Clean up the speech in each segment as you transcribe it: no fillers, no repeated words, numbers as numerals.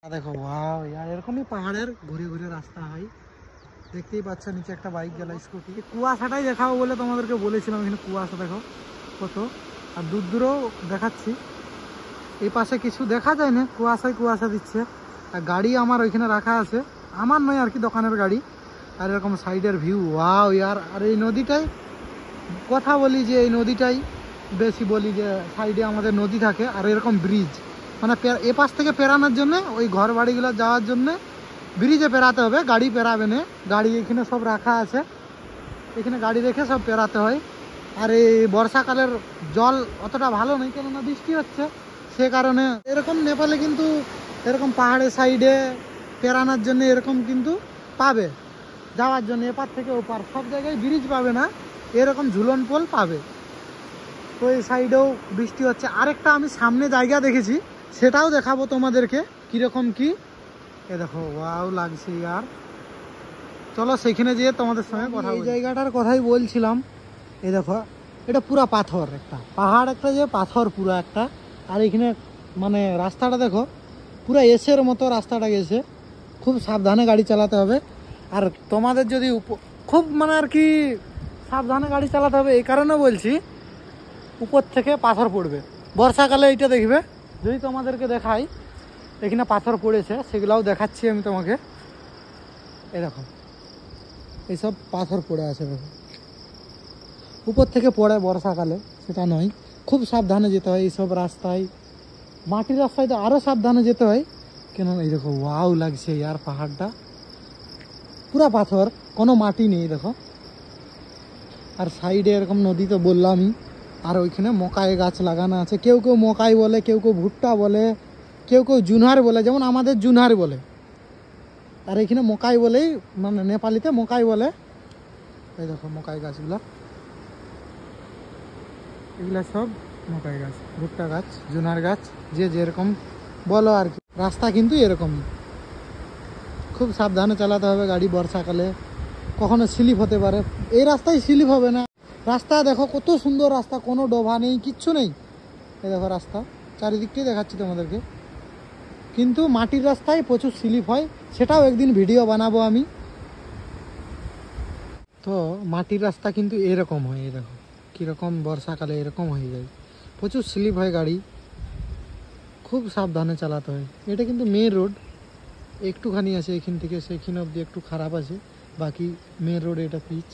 দেখো ওয়াও यार এরকমই পাহাড়ের ঘুরে ঘুরে রাস্তা হয়। দেখতেই পাচ্ছ নিচে একটা বাইক গেল স্কুটি। কুয়াশাটাই দেখাবো বলে তোমাদেরকে বলেছিলাম, এখানে কুয়াশা দেখো কত, আর দূর দূরেও দেখাচ্ছি। এই পাশে কিছু দেখা যায় না, কুয়াশায় কুয়াশা দিচ্ছে। আর গাড়ি আমার ওইখানে রাখা আছে, আমার নয় আর কি, দোকানের গাড়ি। আর এরকম সাইডের ভিউ ওয়াও यार। আর এই নদীটাই কথা বলি যে এই নদীটাই বেশি বলি যে সাইডে আমাদের নদী থাকে আর এরকম ব্রিজ, মানে এ পাশ থেকে পেরানোর জন্য ওই ঘর বাড়িগুলো যাওয়ার জন্য ব্রিজে পেরাতে হবে, গাড়ি পেরাবে না। গাড়ি এখানে সব রাখা আছে, এখানে গাড়ি রেখে সব পেরাতে হয়। আর এই বর্ষাকালের জল অতটা ভালো নেই, কেননা বৃষ্টি হচ্ছে, সে কারণে এরকম নেপালে কিন্তু এরকম পাহাড়ের সাইডে পেরানোর জন্য এরকম কিন্তু পাবে, যাওয়ার জন্য এপার থেকে ওপার সব জায়গায় ব্রিজ পাবে না, এরকম ঝুলন পোল পাবে। তো এই সাইডেও বৃষ্টি হচ্ছে। আরেকটা আমি সামনে জায়গা দেখেছি, সেটাও দেখাবো তোমাদেরকে কিরকম কি। এ দেখো ওয়াও লাগছে यार, চলো সেখানে যেয়ে তোমাদের সঙ্গে কথা। এই জায়গাটার কথাই বলছিলাম। এই দেখো এটা পুরা পাথর, একটা পাহাড়, একটা যে পাথর পুরো একটা। আর এখানে মানে রাস্তাটা দেখো পুরো এসের মতো রাস্তাটা গেছে, খুব সাবধানে গাড়ি চালাতে হবে। আর তোমাদের যদি খুব মানে আর কি সাবধানে গাড়ি চালাতে হবে, এই কারণে বলছি উপর থেকে পাথর পড়বে বর্ষাকালে। এইটা দেখবে, যদি তোমাদেরকে দেখাই এখানে পাথর পড়েছে, সেগুলাও দেখাচ্ছি আমি তোমাকে। এই দেখো এইসব পাথর পড়ে আছে, দেখো উপর থেকে পড়ে বর্ষাকালে, সেটা নয়, খুব সাবধানে যেতে হয় এইসব রাস্তায়। মাটির রাস্তায় তো আরও সাবধানে যেতে হয়, কেন এই দেখো ওয়াও লাগছে यार, পাহাড়টা পুরা পাথর, কোনো মাটি নেই দেখো। আর সাইডে এরকম নদী তো বললামই। আর ওইখানে মকাই গাছ লাগানো আছে, কেউ কেউ মকাই বলে, কেউ কেউ ভুট্টা বলে, কেউ কেউ জুনহার বলে, যেমন আমাদের জুনহার বলে। আর এখানে মকাই বলেই, মানে নেপালিতে মকাই বলে। এই দেখো মকাই গাছগুলো, এগুলা সব মকাই গাছ, ভুট্টা গাছ, জুনহার গাছ, যে যেরকম বলো আর কি। রাস্তা কিন্তু এরকমই, খুব সাবধানে চালাতে হবে গাড়ি বর্ষাকালে, কখনো স্লিপ হতে পারে। এই রাস্তায় স্লিপ হবে না। রাস্তা দেখো কত সুন্দর রাস্তা, কোনো ডোভা নেই, কিচ্ছু নেই। এই দেখো রাস্তা চারিদিকটাই দেখাচ্ছি তোমাদেরকে, কিন্তু মাটির রাস্তায় প্রচুর স্লিপ হয়, সেটাও একদিন ভিডিও বানাবো আমি। তো মাটির রাস্তা কিন্তু এরকম হয়, এই দেখো কীরকম বর্ষাকালে এরকম হয়ে যায়, প্রচুর স্লিপ হয় গাড়ি, খুব সাবধানে চালাতে হয়। এটা কিন্তু মেন রোড, একটুখানি আছে এখান থেকে সেখানে অবধি একটু খারাপ আছে, বাকি মেন রোড এটা পিচ।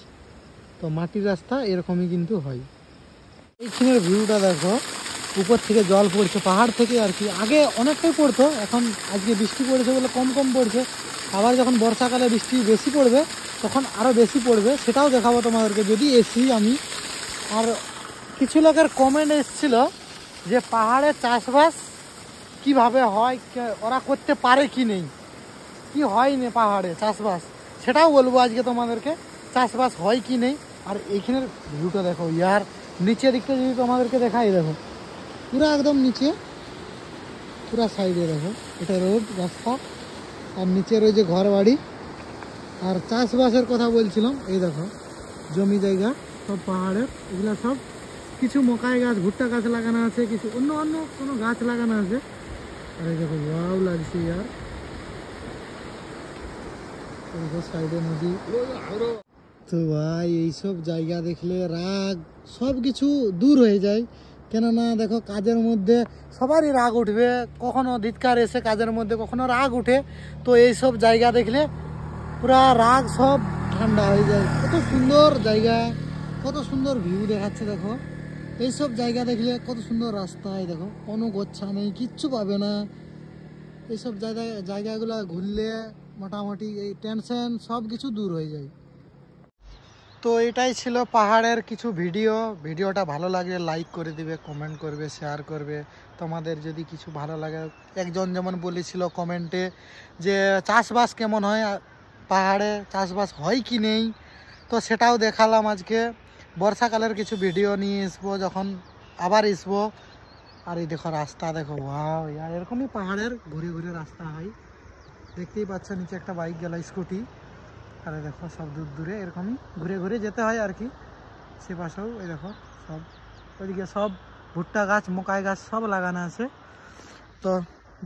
তো মাটির রাস্তা এরকমই কিন্তু হয়। এইখানের ভিউটা দেখো, উপর থেকে জল পড়ছে পাহাড় থেকে আর কি। আগে অনেকটাই পড়তো, এখন আজকে বৃষ্টি পড়েছে বলে কম কম পড়ছে। আবার যখন বর্ষাকালে বৃষ্টি বেশি পড়বে তখন আরও বেশি পড়বে, সেটাও দেখাবো তোমাদেরকে যদি এসি আমি। আর কিছু লোকের কমেন্ট এসেছিলো যে পাহাড়ে চাষবাস কিভাবে হয়, ওরা করতে পারে কি নেই, কি হয় না পাহাড়ে চাষবাস, সেটাও বলবো আজকে তোমাদেরকে, চাষবাস হয় কি নেই। আর এইখানের ভিউটা দেখো यार, নিচের দিকটা যদি তোমাদেরকে দেখাই, দেখো পুরো একদম নিচে, পুরা সাইডে দেখো এটা রোড রাস্তা, আর নিচের ওই যে ঘর বাড়ি। আর চাষবাসের কথা বলছিলাম, এই দেখো জমি জায়গা সব পাহাড়ের, এগুলো সব কিছু মকাই গাছ, ভুট্টা গাছ লাগানো আছে, কিছু অন্য অন্য কোনো গাছ লাগানো আছে। আর এই দেখো ওয়াও লাগছে यार, সাইডে নদী। তো ভাই এইসব জায়গা দেখলে রাগ সব কিছু দূর হয়ে যায়, কেননা দেখো কাজের মধ্যে সবারই রাগ উঠবে, কখনো ধিৎকার এসে কাজের মধ্যে, কখনো রাগ উঠে। তো এইসব জায়গা দেখলে পুরা রাগ সব ঠান্ডা হয়ে যায়। কত সুন্দর জায়গা, কত সুন্দর ভিউ দেখাচ্ছে দেখো। এইসব জায়গা দেখলে কত সুন্দর রাস্তায় দেখো, কোনো গোচ্ছা নেই, কিচ্ছু পাবে না। এইসব জায়গাগুলো ঘুরলে মোটামুটি এই টেনশন সব কিছু দূর হয়ে যায়। তো এটাই ছিল পাহাড়ের কিছু ভিডিওটা ভালো লাগলে লাইক করে দিবে, কমেন্ট করবে, শেয়ার করবে। তোমাদের যদি কিছু ভালো লাগে, একজন যেমন বলেছিল কমেন্টে যে চাষবাস কেমন হয়, পাহাড়ে চাষবাস হয় কি নেই, তো সেটাও দেখালাম আজকে। বর্ষাকালের কিছু ভিডিও নিয়ে আসবো যখন আবার আসবো। আর এই দেখো রাস্তা দেখো ওয়াও यार, এরকমই পাহাড়ের ঘুরে ঘুরে রাস্তা হয়। দেখতেই পাচ্ছ নিচে একটা বাইক গেল স্কুটি। আর দেখো সব দূর দূরে এরকমই ঘুরে ঘুরে যেতে হয় আর কি। সে পাশেও এই দেখো সব, ওইদিকে সব ভুট্টা গাছ, মকাই গাছ সব লাগানো আছে। তো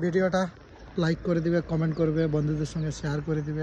ভিডিওটা লাইক করে দিবে, কমেন্ট করবে, বন্ধুদের সঙ্গে শেয়ার করে দিবে।